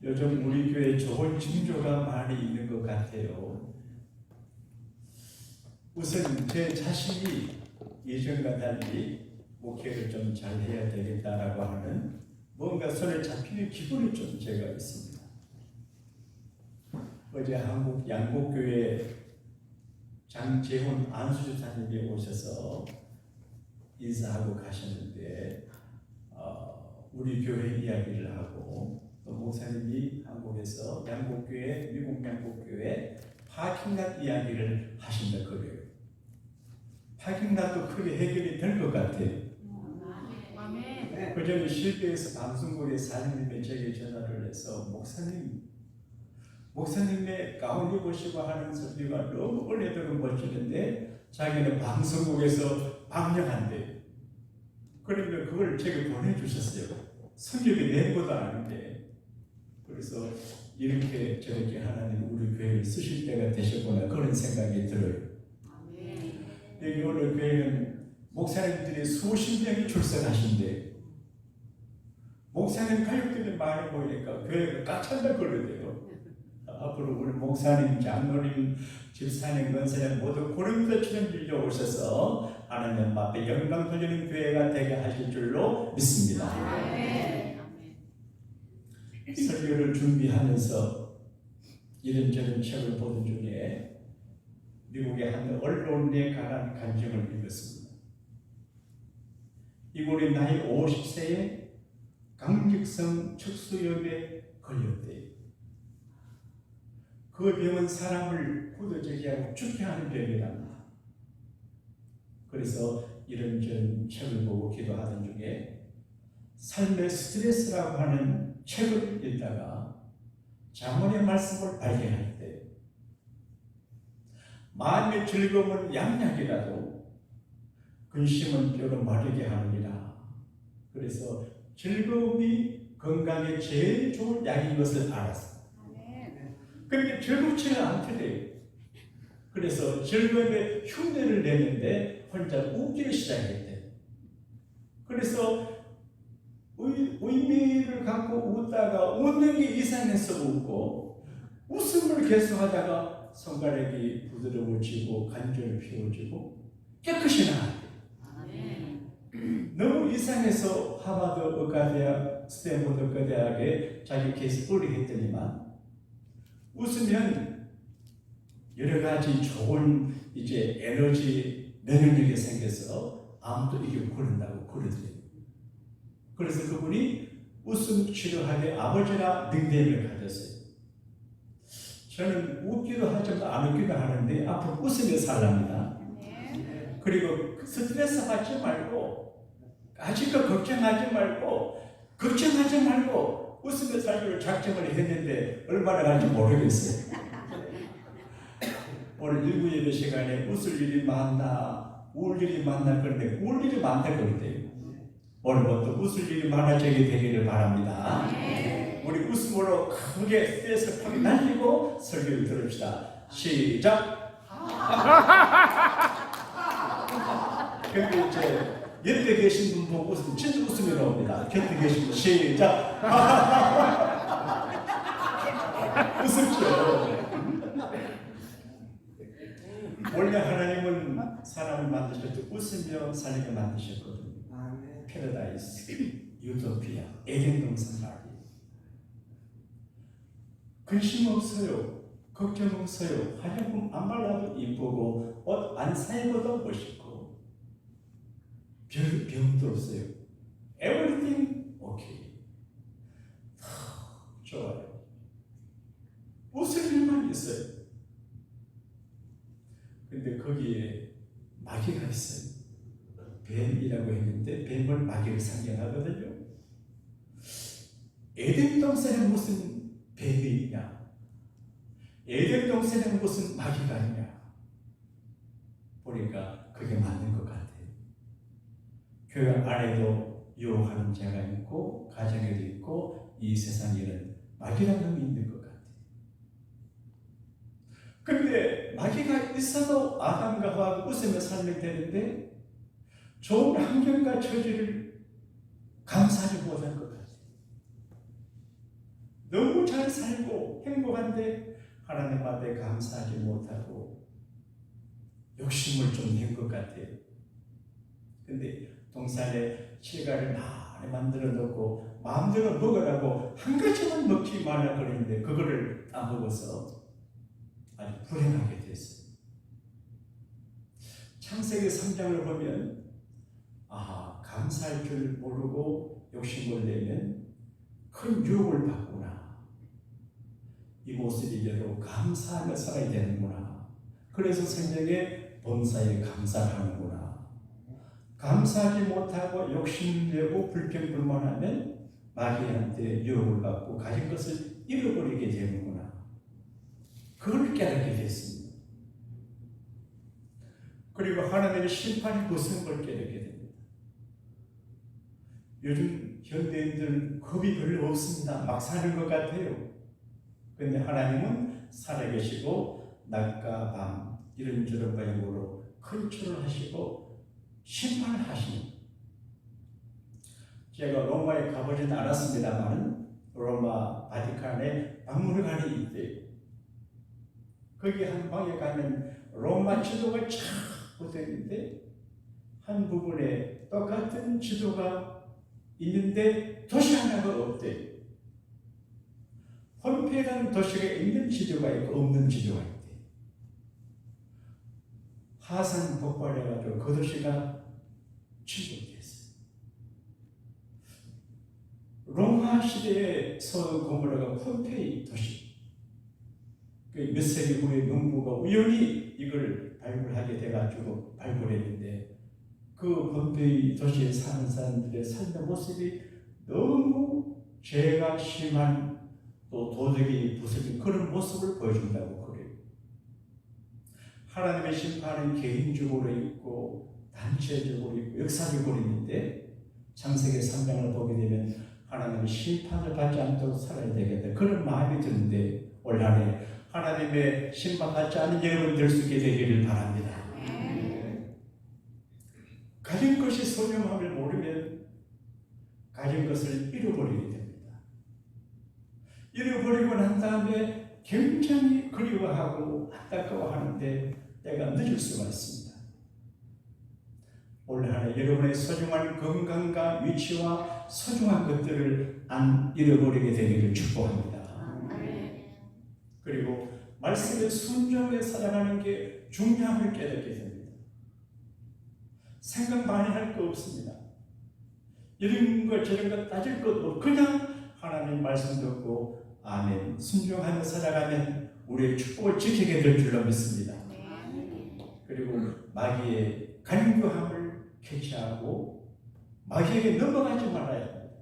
요즘 우리 교회에 좋은 징조가 많이 있는 것 같아요. 우선 제 자신이 예전과 달리 목회를 좀 잘해야 되겠다라고 하는 뭔가 손에 잡히는 기분이 좀 제가 있습니다. 어제 한국 양곡교회 장재훈 안수주사님이 오셔서 인사하고 가셨는데 우리 교회 이야기를 하고 또 목사님이 한국에서 양곡교회, 미국 양곡교회 파킹ላት 이야기를 하신다 그래요. 파킹랏도 크게 해결이 될 것 같아요. 그전에 실내에서 방송국의 사장님이 제게 전화를 해서 목사님의 가운 입으시고 하는 설교가 너무 올려들고 멋지는데 자기는 방송국에서 방영한대. 그러면 그걸 제게 보내주셨어요. 성격이 내 것도 아닌데. 그래서 이렇게 저렇게 하나님 우리 교회를 쓰실 때가 되셨구나 그런 생각이 들어요. 여기 오늘 교회는 목사님들이 수십 명이 출석하신대. 목사님 가족들이 많이 보이니까 교회가 꽉 찬다 그러대요. 앞으로 우리 목사님, 장로님, 집사님, 권사님 모두 고린도처럼 빌려 오셔서 하나님 앞에 영광 돌리는 교회가 되게 하실 줄로 믿습니다. 설교를 준비하면서 이런저런 책을 보던 중에 미국의 한 언론에 관한 간증을 읽었습니다. 이분이 나이 50세에 강직성 척수염에 걸렸대요. 그 병은 사람을 굳어지게 하고 죽게 하는 병이란다. 그래서 이런저런 책을 보고 기도하던 중에 삶의 스트레스라고 하는 책을 읽다가 잠언의 말씀을 발견할 때 마음의 즐거움은 양약이라도 근심은 뼈로 마르게 하느니라. 그래서 즐거움이 건강에 제일 좋은 약인 것을 알았어. 그런데 즐겁지는 않더래요. 그래서 즐거움에 흉내를 내는데 혼자 웃기를 시작했대. 그래서 의미를 갖고 웃다가 웃는 게 이상해서 웃고 웃음을 계속하다가 손가락이 부드러워지고 관절이 피워지고 깨끗이 나아요. 너무 이상해서 하버드 의과대학, 스탠포드 의과대학에 자기 케이스 뿌리했더니만 웃으면 여러 가지 좋은 이제 에너지 면역력이 생겨서 암도 이기고 그런다고 그러더래요. 그래서 그분이 웃음 치료하게 아버지나 닉네임을 가졌어요. 저는 웃기도 하지만 안 웃기도 하는데 앞으로 웃으며 살랍니다. 그리고 스트레스 받지 말고 아직도 걱정하지 말고 웃으며 살기로 작정을 했는데 얼마나 갈지 모르겠어요. 오늘 일부 예배 시간에 웃을 일이 많나 울 일이 많나 그런데 울 일이 많다 그러대요. 오늘부터 웃을 일이 많아지게 되기를 바랍니다. 우리 웃음으로 크게 스트레스를 팍 날리고 설교를 들읍시다. 시작! 근데 이제 옆에 계신 분 보고 웃으면 진짜 웃음이 나옵니다. 곁에 계신 분 시작! 웃음죠. 원래 하나님은 사람을 만드셨고 웃으며 살리게 만드셨거든요. 패러다이스, 유토피아, 에덴 동산 말이. 근심 없어요. 걱정 없어요. 화장품 안 발라도 이쁘고 옷 안 사입어도 멋있고 병도 없어요. Everything okay. 좋아요. 웃을 일만 있어요. 근데 거기에 마귀가 있어요. 뱀이라고 했는데 뱀을 마귀를 상징하거든요. 에덴 동산에 무슨 뱀이 있냐? 에덴 동산에 무슨 마귀가 있냐? 보니까 그게 맞는 것 같아요. 교회 안에도 유혹하는 자가 있고 가정에도 있고 이 세상에는 마귀라는 놈이 있는 것 같아요. 그런데 마귀가 있어도 아담과 하와가 웃으며 살면 되는데 좋은 환경과 처지를 감사하지 못할 것 같아요. 너무 잘 살고 행복한데 하나님 앞에 감사하지 못하고 욕심을 좀 낸 것 같아요. 근데 동산에 채가를 많이 만들어 놓고 마음대로 먹으라고 한 가지만 먹지 말라 그랬는데 그거를 따먹어서 아주 불행하게 됐어요. 창세기 3장을 보면 감사할 줄 모르고 욕심을 내면 큰 유혹을 받구나. 이 모습이 대로 감사하며 살아야 되는구나. 그래서 성경에 범사에 감사를 하는구나. 감사하지 못하고 욕심내고 불평불만하면 마귀한테 유혹을 받고 가진 것을 잃어버리게 되는구나. 그걸 깨닫게 됐습니다. 그리고 하나님의 심판이 무슨 걸 깨닫게 됩니다. 요즘 현대인들은 겁이 별로 없습니다. 막 사는 것 같아요. 그런데 하나님은 살아계시고 낮과 밤 이런저런 방향으로 컨트롤하시고 심판을 하십니다. 제가 로마에 가보지는 않았습니다만 로마 바티칸에 박물관이 있대요. 거기 한 방에 가면 로마 지도가 쫙 붙어있는데 한 부분에 똑같은 지도가 있는데 도시 하나가 없대요. 폼페이라는 도시가 있는 지도가 있고 없는 지도가 있대요. 화산 폭발해가지고 그 도시가 침몰됐어요. 로마 시대의 서도 고모라가 폼페이 도시. 몇 세기 후에 농부가 우연히 이걸 발굴하게 돼가지고 발굴했는데 그 폼페이 도시에 사는 사람들의 삶의 모습이 너무 죄가 심한 또 도덕이 부서진 그런 모습을 보여준다고 그래요. 하나님의 심판은 개인적으로 있고 단체적으로 있고 역사적으로 있는데 창세기 3장을 보게 되면 하나님의 심판을 받지 않도록 살아야 되겠다 그런 마음이 드는데 올 한해 하나님의 심판받지 않은 여러분 될 수 있게 되기를 바랍니다. 가진 것이 소중함을 모르면 가진 것을 잃어버리게 됩니다. 잃어버리고 난 다음에 굉장히 그리워하고 안타까워하는데 때가 늦을 수가 있습니다. 올 한해 여러분의 소중한 건강과 위치와 소중한 것들을 안 잃어버리게 되기를 축복합니다. 그리고 말씀에 순종해 살아가는 게 중요함을 깨닫게 됩니다. 생각 많이 할 거 없습니다. 이런 거 저런 거 따질 것도 없고 그냥 하나님 말씀 듣고 아멘 순종하며 살아가면 우리의 축복을 지키게 될 줄로 믿습니다. 그리고 마귀의 간교함을 캐치하고 마귀에게 넘어가지 말아야 합니다.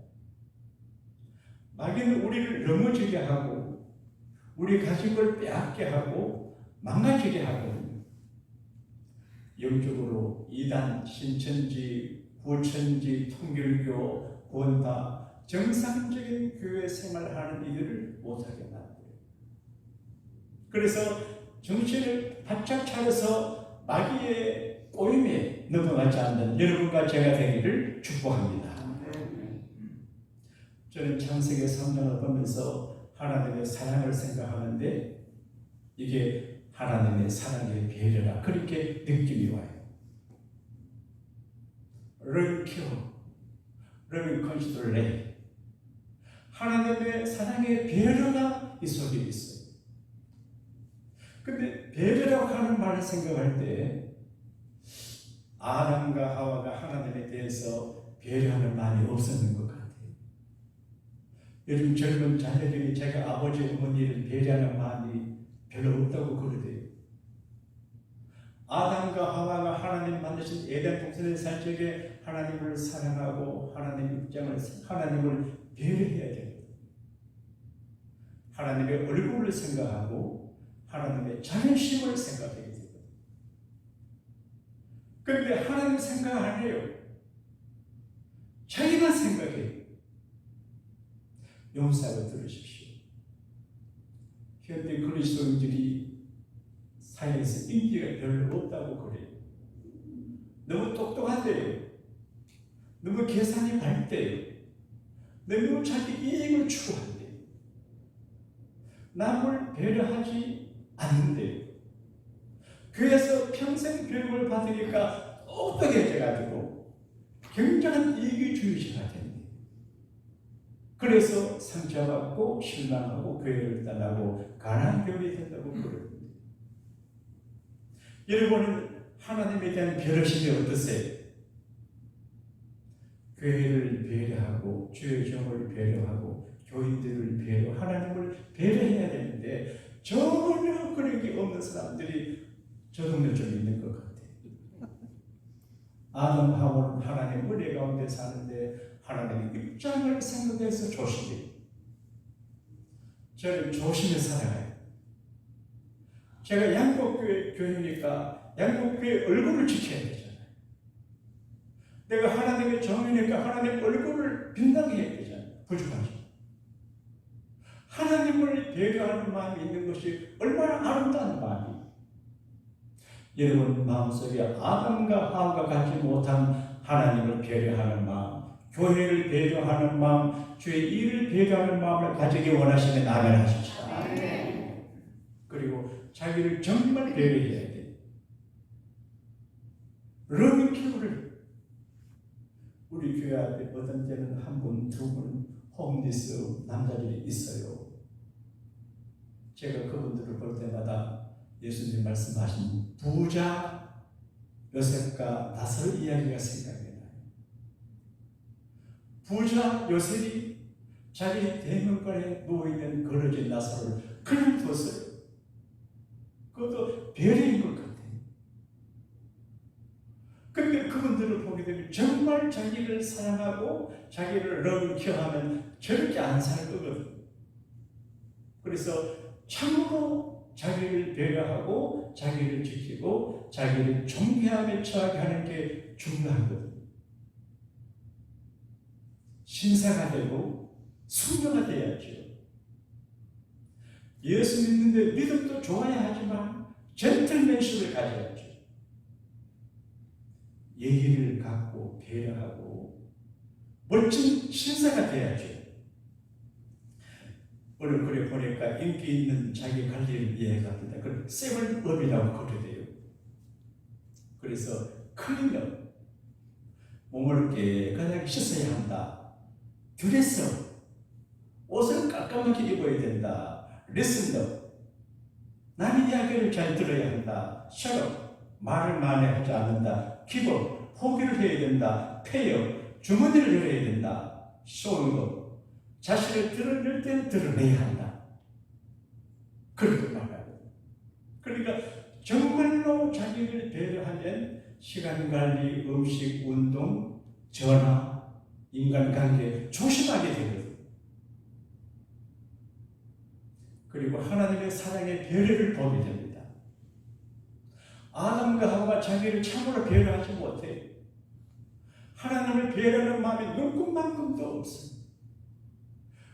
마귀는 우리를 넘어지게 하고 우리 가진 걸 빼앗게 하고 망가지게 하거든요. 영적으로 이단, 신천지, 구천지, 통일교, 구원파 정상적인 교회 생활하는 이들을 못하게 만들어요. 그래서 정신을 바짝 차려서 마귀의 꼬임에 넘어가지 않는 여러분과 제가 되기를 축복합니다. 저는 창세기 3장을 보면서 하나님의 사랑을 생각하는데 이게 하나님의 사랑의 배려라 그렇게 느낌이 와요. 런키어, 런컨시돌레 하나님의 사랑의 배려가 이 속에 있어요. 근데 배려라고 하는 말을 생각할 때 아담과 하와가 하나님에 대해서 배려하는 마음이 없었는 것 같아요. 요즘 젊은 자녀들이 제가 아버지 어머니를 배려하는 마음이 별로 없다고 그러대요. 아담과 하와가 하나님 만드신 에덴 동산에 살 적에 하나님을 사랑하고 하나님 입장을 하나님을 배려해야 됩니다. 하나님의 얼굴을 생각하고 하나님의 자존심을 생각해야 됩니다. 그런데 하나님 생각 안 해요. 자기만 생각해요. 용서하고 들으십시오. 현대 그리스도인들이 사회에서 인기가 별로 없다고 그래요. 너무 똑똑한데요. 너무 계산이 밝대요. 너무 자기 이익을 추구한대요. 남을 배려하지 않는데요. 교회에서 평생 교육을 받으니까 똑똑해져가지고 굉장한 이기주의자가 됩니다. 그래서 상처받고 실망하고 교회를 떠나고 가난한 교회가 된다고 그럽니다. 여러분은 하나님에 대한 배려심이 어떠세요? 교회를 배려하고 주의 종을 배려하고 교인들을 배려, 하나님을 배려해야 되는데 전혀 그런 게 없는 사람들이 저 동네 좀 있는 것 같아요. 아담 하와는 하나님 은혜 가운데 사는데 하나님의 입장을 생각해서 조심해요. 저는 조심해 살아가요. 제가 양복교회 교회니까 양복교회 얼굴을 지켜야 되잖아요. 내가 하나님의 종이니까 하나님 얼굴을 빛나게 해야 되잖아요. 부족하죠. 하나님을 배려하는 마음이 있는 것이 얼마나 아름다운 마음이에요. 여러분 마음속에 아담과 하와가 갖지 못한 하나님을 배려하는 마음, 교회를 배려하는 마음, 주의 일을 배려하는 마음을 가지기 원하시면 아멘 하십시다. 그리고 자기를 정말 배려해야 돼. 러브큐를 우리 교회 앞에 어떤 때는 한 분, 두 분 홈리스 남자들이 있어요. 제가 그분들을 볼 때마다 예수님 말씀하신 부자 요셉과 나사로 이야기가 생각이 나요. 부자 요셉이 자기 대문간에 누워있는 걸어진 나사로를 그냥 뒀어요. 그것도 별인 것 같아요. 그런데 그분들을 보게 되면 정말 자기를 사랑하고 자기를 러브케어하면 절대 안 살 거거든요. 그래서 참으로 자기를 배려하고 자기를 지키고 자기를 존경하며 처하게 하는 게 중요하거든요. 신사가 되고 순교가 돼야죠. 예수 믿는데 믿음도 좋아야 하지만 젠틀맨십을 가져야죠. 예의를 갖고 배려하고 멋진 신사가 돼야죠. 오늘 그래 보니까 인기 있는 자기 관리를 이해합니다. 그걸 세븐업이라고 그러대요. 그래서 클린업, 몸을 깨끗하게 씻어야 한다. 드레스업, 옷을 깔끔하게 입어야 된다. 리슨업, 남의 이야기를 잘 들어야 한다. 셔업, 말을 많이 하지 않는다. 기법, 포기를 해야 된다. 페이업, 주머니를 열어야 된다. 쇼잉업, 자신을 드러낼 때는 드러내야 한다. 그렇게 말하고. 그러니까 정말로 자기를 배려하면 시간 관리, 음식, 운동, 전화, 인간관계 조심하게 되거든요. 그리고 하나님의 사랑의 배려를 보게 됩니다. 아담과 하와가 자기를 참으로 배려하지 못해요. 하나님을 배려하는 마음이 눈꽃만큼도 없습니다.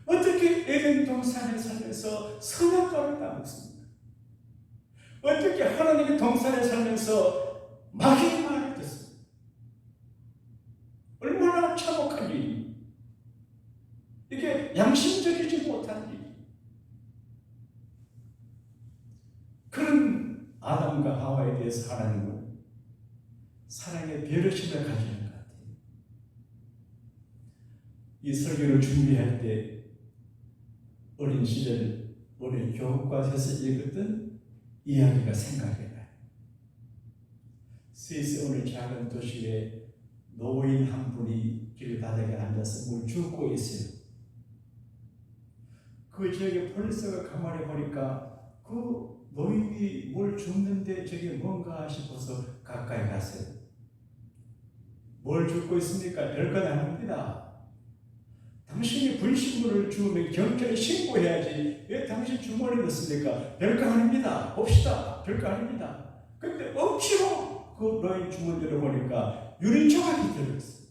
어떻게 에덴 동산에 살면서 선악과를 따먹습니까? 어떻게 하나님의 동산에 살면서 마귀의 말을 듣습니까? 얼마나 참혹한 일이, 이게 양심적이지 못한 일이. 그런 아담과 하와에 대해서 하나님은 사랑의 배려심을 가지는 것 같아요. 이 설교를 준비할 때 어린 시절 우리 교과서에서 읽었던 이야기가 생각이 나요. 스위스 어느 작은 도시에 노인 한 분이 길바닥에 앉아서 물 줍고 있어요. 그 지역에 폴리스가 가만히 보니까 그 노인이 물 줍는데 저게 뭔가 싶어서 가까이 갔어요. 뭘 줍고 있습니까? 별것 아닙니다. 당신이 분식물을 주우면 경찰에 신고해야지. 왜 당신 주머니에 넣습니까? 별거 아닙니다. 봅시다. 별거 아닙니다. 근데 억지로 그 노인 주머니를 보니까 유리 조각이 들어있어요.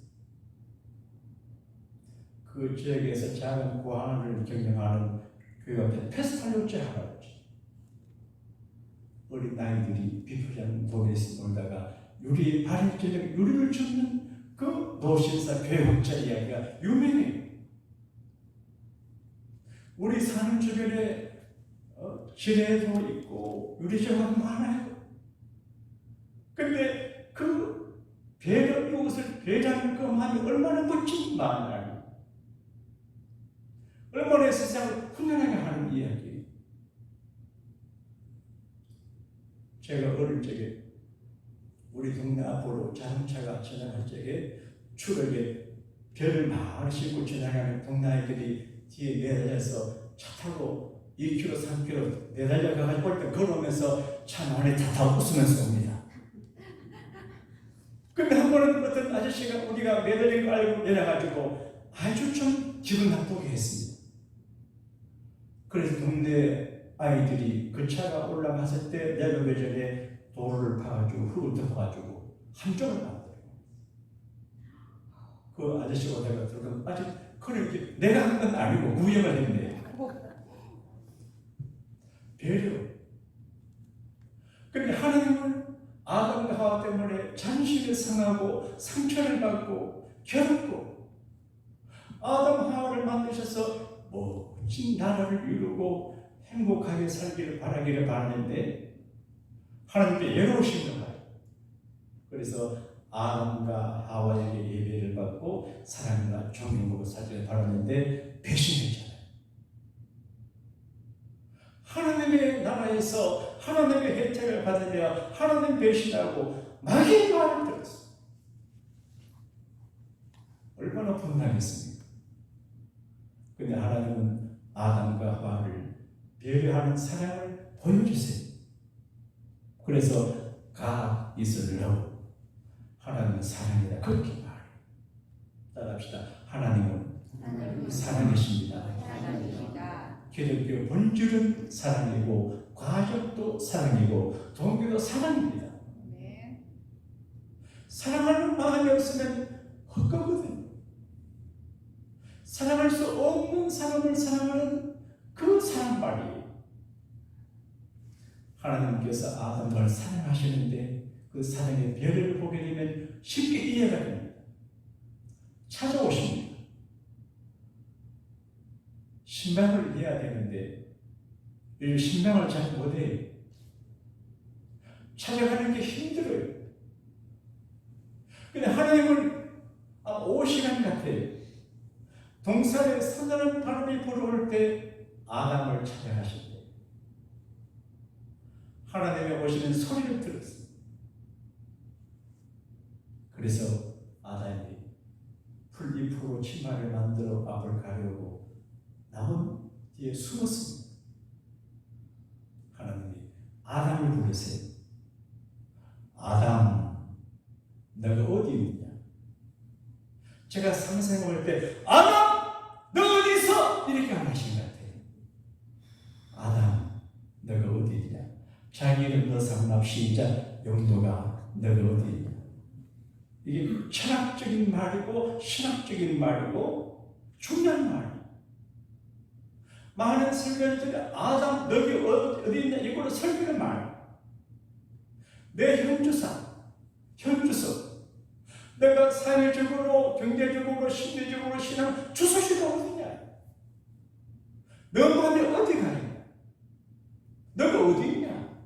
그 지역에서 작은 고아원을 경영하는 교회 앞에 페스탈로제 할아버지. 어린 아이들이 비포장 동네에서 놀다가 유리 발이 찔려 유리를 줍는 그 노신사 교육자 이야기가 유명해요. 우리 사는 주변에 지뢰도 있고 유리조각 많아요. 근데 그 배를 이웃을 배려하는 것만이 얼마나 멋진 마음이야. 얼마나 세상을 훈련하게 하는 이야기. 제가 어릴 적에 우리 동네 앞으로 자동차가 지나갈 적에 추락에 별을 많이 싣고 지나가는 동네 아이들이 뒤에 매달려서 차 타고 2km, 3km 매달려가지고 올 때 걸어오면서 차 안에 다 타고 웃으면서 옵니다. 근데 한 번은 어떤 아저씨가 우리가 매달린 거 알고 내려가지고 아주 좀 기분 나쁘게 했습니다. 그래서 동네 아이들이 그 차가 올라갔을 때 내려오기 전에 돌을 파가지고 흙을 덮어가지고 함정을 만들어요. 그 아저씨가 내가 들어가면 아직 그렇게 내가 한 건 아니고 구형을 했네. 배려. 근데 하나님은 아담과 하와 때문에 잔실을 상하고 상처를 받고 괴롭고 아담 하와를 만드셔서 멋진 나라를 이루고 행복하게 살기를 바라기를 바라는데 하나님께 외로우신 거예요. 그래서 아담과 하와에게 예배를 받고 사랑과 존경으로 살기를 바랐는데 배신했잖아요. 하나님의 나라에서 하나님의 혜택을 받으려 하나님 배신하고 마귀의 말을 들었어요. 얼마나 분노하겠습니까? 근데 하나님은 아담과 하와를 배려하는 사랑을 보여주세요. 그래서 God is love. 하나님은 사랑이다. 그렇게 말해요. 따라합시다. 하나님은 사랑이십니다. 기독교 본질은 사랑이고 과정도 사랑이고 동기도 사랑입니다. 네. 사랑하는 마음이 없으면 헛거거든요. 사랑할 수 없는 사람을 사랑하는 그 사랑 말이에요. 하나님께서 아담을 사랑하시는데 그 사랑의 별을 보게 되면 쉽게 이해가 됩니다. 찾아오십니다. 신방을 해야 되는데 이 신방을 잘 못해요. 찾아가는 게 힘들어요. 근데 하나님은 5시간 같아요. 동산에 선선한 바람이 불어올 때 아담을 찾아가실 때 하나님의 오시는 소리를 들었어요. 그래서 아담이 풀잎으로 치마를 만들어 앞을 가려고 나무 뒤에 숨었습니다. 하나님이 아담을 부르세요. 아담, 너가 어디 있냐? 제가 상생할 때 아담, 너 어디 있어? 이렇게 안 하신 것 같아요. 아담, 너가 어디 있냐? 자기 이름 너 상납 시작 용도가 너가 어디 있냐? 이게 철학적인 말이고 신학적인 말이고 중요한 말이에요. 많은 설교들이 아담 너기 어디 있냐 이거를 설교를 말해요. 내 현주소 내가 사회적으로 경제적으로 심리적으로 신앙 주소지가 어디냐? 너만이 어디 가냐? 너가 어디 있냐?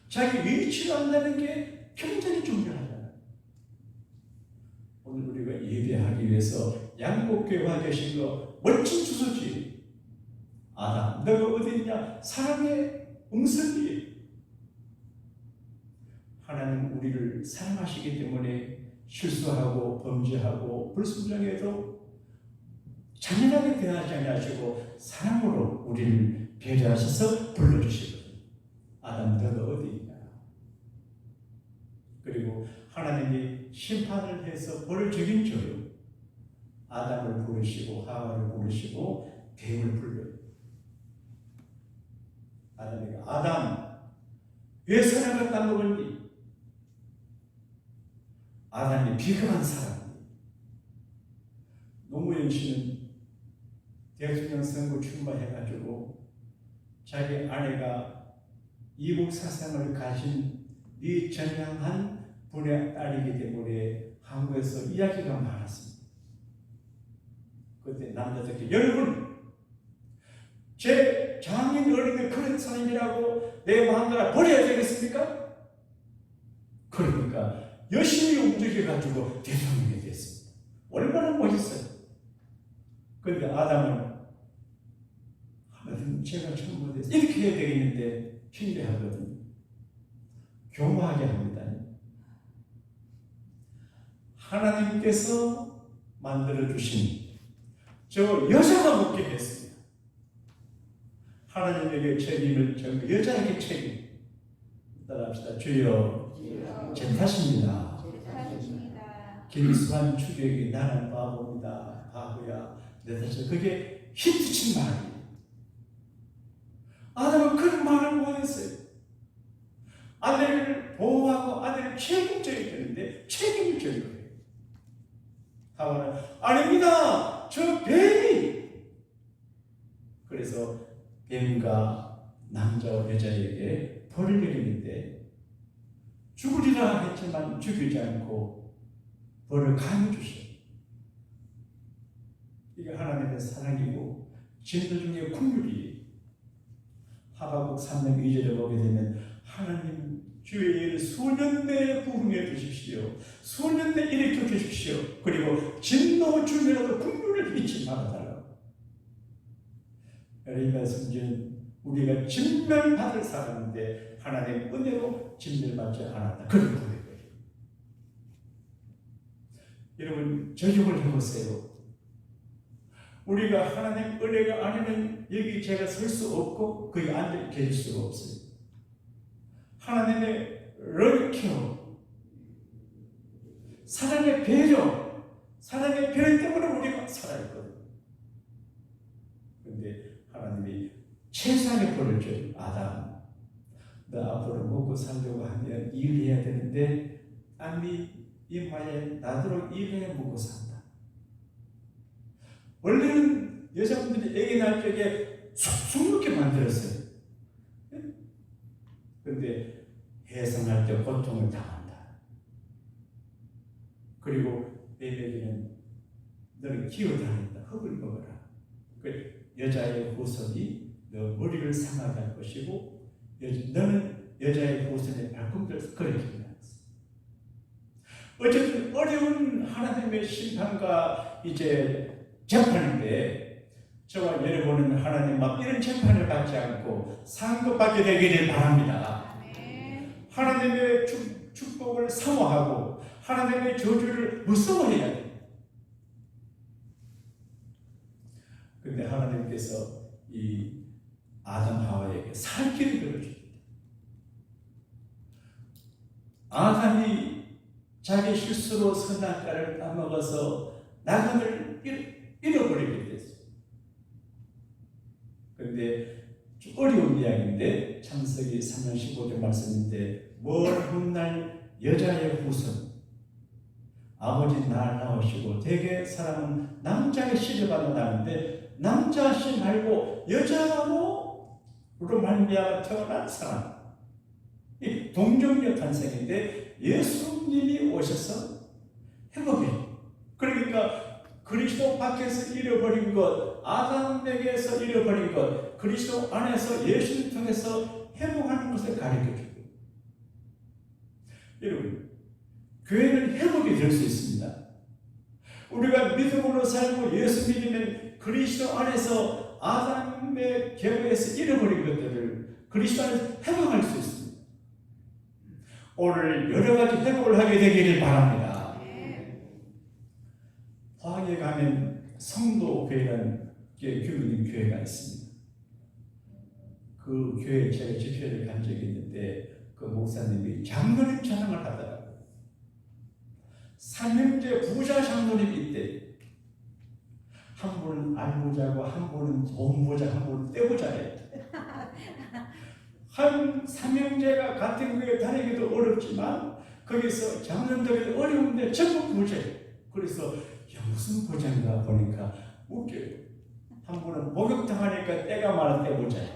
자기 위치를 안다는 게 굉장히 중요하잖아요. 오늘 우리가 예배하기 위해서 양복교회 와 계신 거 멋진 주소지. 아담, 너가 어디 있냐? 사랑의 음성이에요. 하나님 우리를 사랑하시기 때문에 실수하고 범죄하고 불순종해도 잔인하게 대하지 않으시고 사랑으로 우리를 배려하셔서 불러주시거든요. 아담, 너가 어디 있냐? 그리고 하나님이 심판을 해서 벌을 적인줘요. 아담을 부르시고 하와를 부르시고 대우를 불러요. 아담에게 아담 왜 선악을 따먹었니? 아담이 비겁한 사람이에요. 노무현 씨는 대통령 선거 출마해가지고 자기 아내가 이국 사상을 가진 미전향한 분의 딸이기 때문에 한국에서 이야기가 많았습니다. 그때 남자들께 여러분 제 장인 어린이 그런 사람이라고 내 마음대로 버려야 되겠습니까? 그러니까 열심히 움직여가지고 대통령이 됐습니다. 얼마나 멋있어요. 그런데 아담은 하나님 제가 잘못해서 이렇게 해야 되겠는데 핑계하거든요. 교만하게 합니다. 하나님께서 만들어주신 저 여자가 묻게 했습니다. 하나님에게 책임을 전 여자에게 책임. 따라합시다. 주여, 제 탓입니다. 김수환 추격이 나는 바보입니다. 바보야. 내 탓이 그게 히트친 말이에요. 아담은 그런 말을 못했어요. 아내를 보호하고 아내를 책임져야 되는데 책임을 져야 거예요. 하와는 아닙니다. 저 뱀이. 그래서 뱀과 남자와 여자에게 벌을 내리는데 죽으리라 했지만 죽이지 않고 벌을 강요 주셔. 이게 하나님의 사랑이고 진도 중에 국률이에요. 하박국 3장 2절에 보게 되면 하나님 주의 일을 수년 내에 부흥해 주십시오. 수년 내에 일으켜 주십시오. 그리고 진노 중이라도 국률을 잊지 말아달라고. 여러분 말씀은 우리가 진멸받을 사람인데 하나님 은혜로 진멸받지 않았다. 그런 거예요. 여러분 적용을 해보세요. 우리가 하나님 은혜가 아니면 여기 제가 설 수 없고 거기 앉아 계실 수가 없어요. 하나님의 럴케어, 사랑의 배려, 사랑의 배려 때문에 우리가 살아있거든요. 그런데 하나님이 최상의 벌을 줘요. 아담, 너 앞으로 먹고 살려고 하면 일해야 되는데 아니 이마에 나도록 일해 먹고 산다. 원래는 여자분들이 애기 낳을 적에 쑥쑥 먹게 만들었어요. 그런데 해산할 때 고통을 당한다. 그리고 내 애기는 너는 기어다닌다. 흙을 먹어라. 그 여자의 후손이 너 머리를 상하게 할 것이고 너는 여자의 후손의 발꿈치를 그렇게 만들었어. 어쨌든 어려운 하나님의 심판과 이제 재판인데 저와 여러분은 하나님 막 이런 재판을 받지 않고 상급받게 되기를 바랍니다. 하나님의 축복을 사모하고 하나님의 저주를 무서워해야 돼요. 그런데 하나님께서 이 아담 하와에게 살 길을 들어줍니다. 아담이 자기 실수로 선악과를 따먹어서 나그네를 잃어버리게 됐어요. 그런데 좀 어려운 이야기인데 창세기 3장 15절 말씀인데 먼 훗날 여자의 후손 아버지 날 낳으시고 대개 사람은 남자의 씨를 받아 나는데 남자 씨 말고 여자로 말미암아 태어난 사람 이 동정녀 탄생인데 예수님이 오셔서 회복해요. 그러니까 그리스도 밖에서 잃어버린 것, 아담에게서 잃어버린 것, 그리스도 안에서 예수를 통해서 회복하는 것을 가르쳐주고 여러분, 교회는 회복이 될 수 있습니다. 우리가 믿음으로 살고 예수 믿으면 그리스도 안에서 아담의 계보에서 잃어버린 것들을 그리스도 안에서 회복할 수 있습니다. 오늘 여러 가지 회복을 하게 되기를 바랍니다. 포항에 가면 성도교회라는 교회인 교회가 있습니다. 그 교회에 제가 집회를 간 적이 있는데 그 목사님이 장로님 찬양을 하더라고요. 삼형제 부자 장로님이 있대. 한 분은 알부자고 한 분은 돈부자 한 분은 떼부자래. 한 삼형제가 같은 교회에 다니기도 어렵지만 거기서 장로님들이 어려운데 전부 부자예요. 그래서 무슨 부자인가 보니까 웃겨요. 한 분은 목욕당하니까 때가 많아 떼부자예요.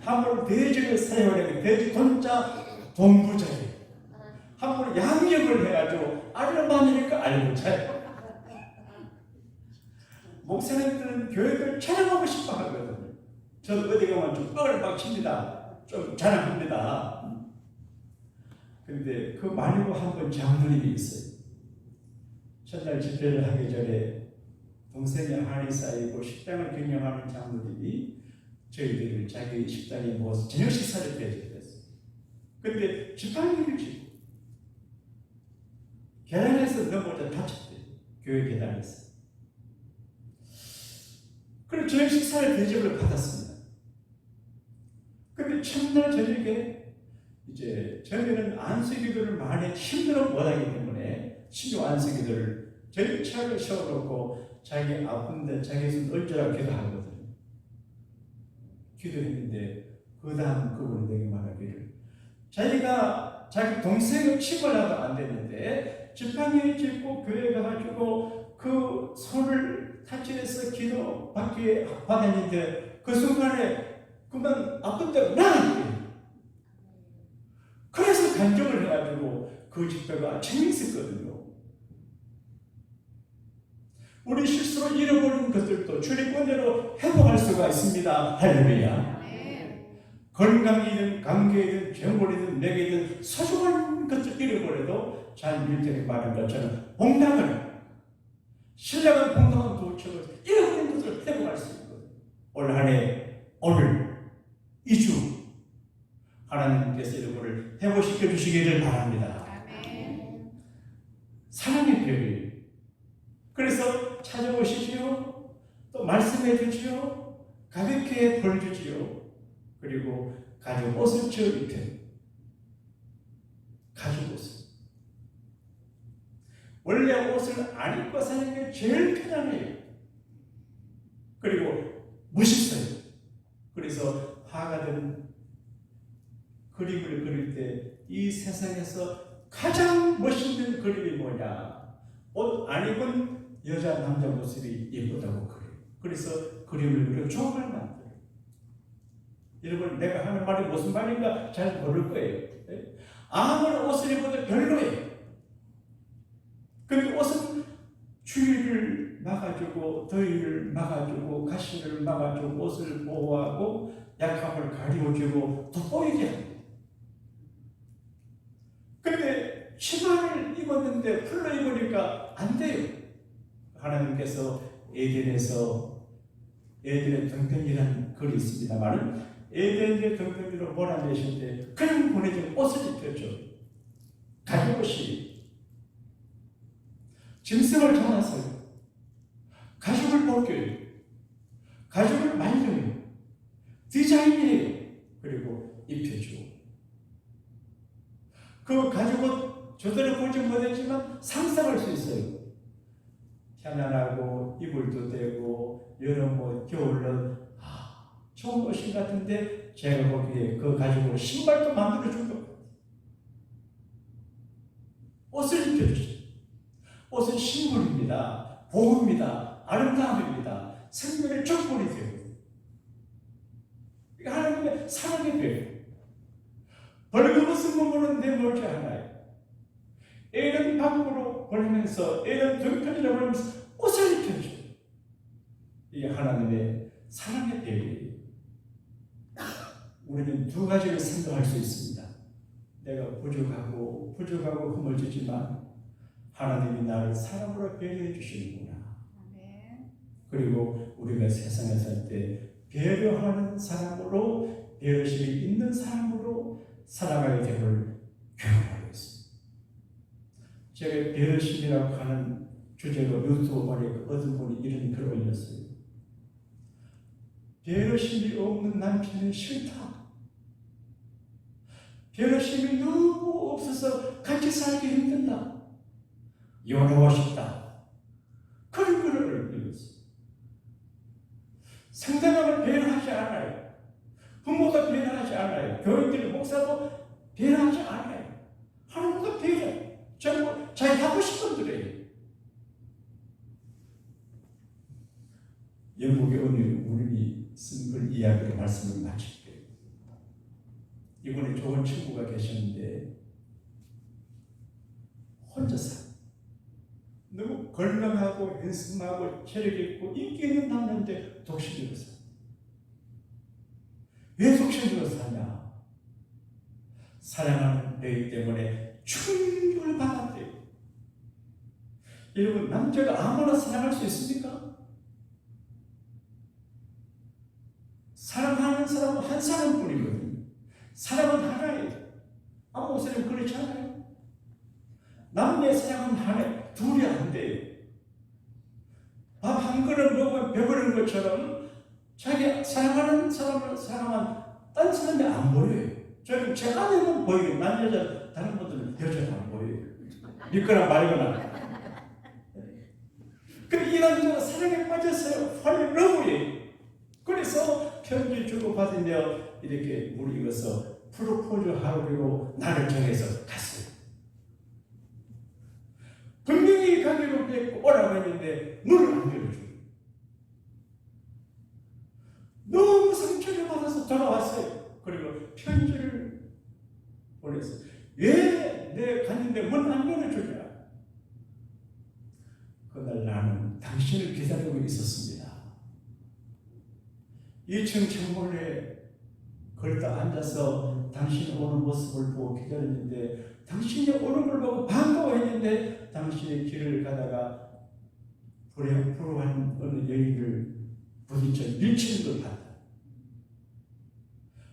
한 분은 돼지를 사용하니까 돼지 돈자 돈부자예요. 한 분은 양력을 해가지고 알을 많으니까 알부자예요. 목사님들은 교회를 찬양하고 싶어 하거든요. 저 어디 가면 좀 뻥을 막 칩니다. 좀 자랑합니다. 근데 그 말고 한 번 장로님이 있어요. 첫날 집회를 하기 전에 동생이 한이 쌓이고 식당을 경영하는 장로님이 저희들을 자기 식당에 모아서 저녁 식사를 대접했어요. 근데 지팡이를 쥐고 계단에서 넘어져 다쳤대요. 교회 계단에서. 그리고 저녁 식사를 대접을 받았습니다. 근데 첫날 저녁에 이제 저희는 안수기도를 많이 힘들어 못하기 때문에 신조 안수기도를 저희 차를 세워놓고 자기 아픈데 자기 손 얼져라 기도하거든요. 기도했는데 그 다음 그분이 내게 말하기를 자기가 자기 동생을 치고라도 안 되는데 지팡이를 짚고 교회 가가지고 그 손을 타치해서 기도 받기에 받았는데 그 순간에 그만 아픈 데가 나! 그래서 간증을 해가지고 그 집회가 재밌었거든요. 우리 실수로 잃어버린 것들도 주님 은혜로 회복할 수가 있습니다. 할렐루야. 건강이든 관계이든 정보이든 내게든 소중한 것을 잃어버려도 잘 밀정이 말한 것처럼 봉당을 신령한 봉당은 도처럼 잃어버린 것을 회복할 수 있거든요. 올 한해 오늘 2주 하나님께서 여러분을 회복시켜 주시기를 바랍니다. 아멘. 사랑의 별이 그래서 찾아오시지요. 또 말씀해 주지요. 가볍게 벌 주지요. 그리고 가죽 옷을 지어 입혀. 가죽 옷을. 원래 옷을 안 입고 사는 게 제일 편안해요. 그리고 멋있어요. 그래서 화가들은 그림을 그릴 때 이 세상에서 가장 멋있는 그림이 뭐냐? 옷 안 입은 여자 남자 모습이 예쁘다고 그래요. 그래서 그림을 그려 조각을 만들어요. 여러분 내가 하는 말이 무슨 말인가 잘 모를 거예요. 아무런 옷을 입어도 별로예요. 근데 옷은 추위를 막아주고 더위를 막아주고 가시를 막아주고 옷을 보호하고 약함을 가리워주고 돋보이게 합니다. 근데 치마를 입었는데 풀로 입으니까 안 돼요. 하나님께서 에덴에서 에덴의 등등이라는 글이 있습니다만 에덴의 등등이로 몰아내실 때 그냥 보내준 옷을 입혔죠. 가죽옷이 짐승을 잡았어요. 가죽을 벗겨요. 가죽을 말려요. 디자인이에요. 그리고 입혀줘. 그 가죽은 저대로 보지 못했지만 상상할 수 있어요. 편안하고 이불도 되고 여름 옷, 겨울은 좋은 옷인 같은데 제가 보기에 그 가죽으로 신발도 만들어준 것 같아요. 옷을 입혀주죠. 옷은 신물입니다. 복음입니다. 아름다움입니다. 생명의 축복이 되고 이거 하나님의 사랑의 별. 벌거벗은 몸으로는 내몰지 않아요. 애는 밖으로 벌면서 애는 등편이라고 하면서 옷을 입혀줘요. 이게 하나님의 사랑의 별이에요. 우리는 두 가지를 생각할 수 있습니다. 내가 부족하고 허물지지만 하나님이 나를 사랑으로 배려해 주시는구나. 그리고 우리가 세상에 살 때 배려하는 사람으로 배려심이 있는 사람으로 살아가야 되는 경험하고 있습니다. 제가 배려심이라고 하는 주제로 유튜브에 어떤 분이 이런 글을 올렸어요. 배려심이 없는 남편은 싫다. 배려심이 너무 없어서 같이 살기 힘든다. 이혼하고 싶다. 그런 글을 읽었어요. 상대방을 배려하지 않아요. 부모가 배려하지 않아요. 교인들, 목사도 배려하지 않아요. 하나님도 배려. 전부 자기 하고 싶은 대로예요. 영국의 어느 우리 쓴 글 이야기로 말씀을 마칠게요. 이번에 좋은 친구가 계셨는데 혼자 살아요. 너무 건강하고 핸섬하고 체력 있고 인기 있는 남자인데 독신으로 살아요. 사랑하는 배이기 때문에 충격을 받았대요. 여러분, 남자가 아무나 사랑할 수 있습니까? 사랑하는 사람은 한 사람뿐이거든요. 사랑은 하나예요. 아무 사람 그렇지 않아요. 남녀의 사랑은 하나, 둘이 안 돼요. 밥 한 그릇 먹으면 배부른 것처럼 자기 사랑하는 사람을 사랑한 딴 사람이 안 보여요. 저는 제 아내는 보여요. 난 여자, 다른 분들은 여자는 안 보여요. 믿거나 말거나. 이 남자가 사랑에 빠졌어요. falling love에. 그래서 편지 주고받으며 이렇게 물이 익어서 프로포즈 하려고 날을 정해서 갔어요. 분명히 가기로 했고 오라고 했는데 문을 안 열어줘요. 너무 상처를 받아서 돌아왔어요. 그리고 편지를 보냈어요. 왜 내 갔는데 문 안 열어주냐? 그날 나는 당신을 기다리고 있었습니다. 2층 창문에 걸터 앉아서 당신이 오는 모습을 보고 기다렸는데 당신이 오는 걸 보고 반가워했는데 당신의 길을 가다가 불우한 어느 여인을 부딪혀 밀치는 걸 봤다.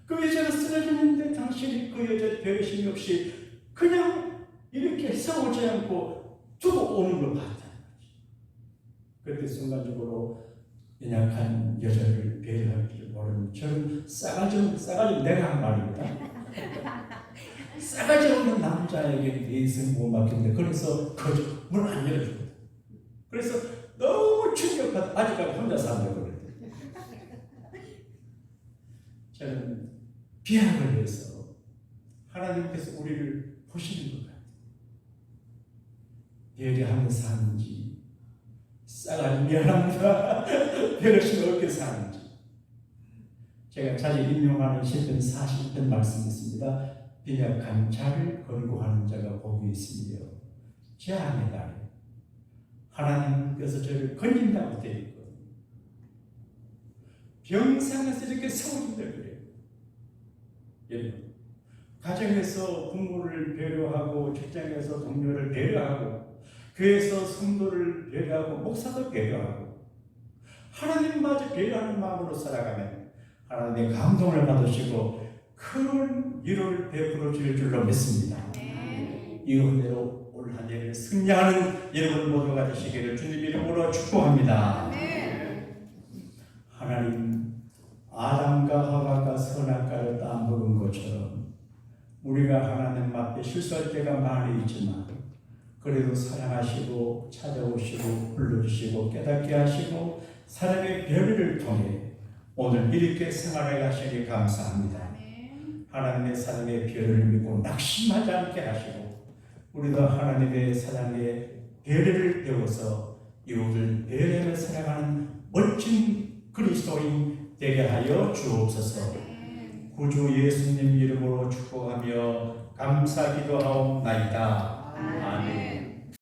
그 여자가 쓰러지는데 당신이 그 여자 배려심 없이 그냥 이렇게 싸우지 않고 두고 오는 걸 봤다. 그때 순간적으로 연약한 여자를 배려할 줄 모르는 저는 싸가지 내가 한 말입니다. 싸가지 없는 남자에게 내 인생 못 맡겼는데 그래서 문 안 열어주거든. 그래서 너무 충격받아. 아직까지 혼자 산다고 그랬대. 저는 비약을 해서 하나님께서 우리를 보시는 것 같아요. 배려하며 사는지 싸가지 미안합니다. 배려심 없게 사는지. 제가 자주 인용하는 시편 40편 말씀이 있습니다. 빈약한 자를 권고하는 자가 복이 있으며 재앙의 날에 하나님께서 저를 건진다고 되어 있거든요. 병상에서 이렇게 세워준다 그래요. 여러분, 가정에서 부모를 배려하고 직장에서 동료를 배려하고 교회에서 성도를 배려하고 목사도 배려하고 하나님마저 배려하는 마음으로 살아가면 하나님의 감동을 받으시고 큰 위로를 베풀어 주실 줄로 믿습니다. 이 은혜로 올 한 해를 승리하는 여러분 모두가 되시기를 주님 이름으로 축복합니다. 하나님, 아담과 하와가 선악과를 따먹은 것처럼 우리가 하나님 앞에 실수할 때가 많이 있지만 그래도 사랑하시고 찾아오시고 불러주시고 깨닫게 하시고 사람의 배려를 통해 오늘 이렇게 생활해 가시니 감사합니다. 하나님의 사랑의 배려를 믿고 낙심하지 않게 하시고 우리도 하나님의 사랑의 배려를 배워서 이웃을 배려하며 살아가는 멋진 그리스도인 되게 하여 주옵소서. 구주 예수님 이름으로 축복하며 감사 기도하옵나이다. 아멘.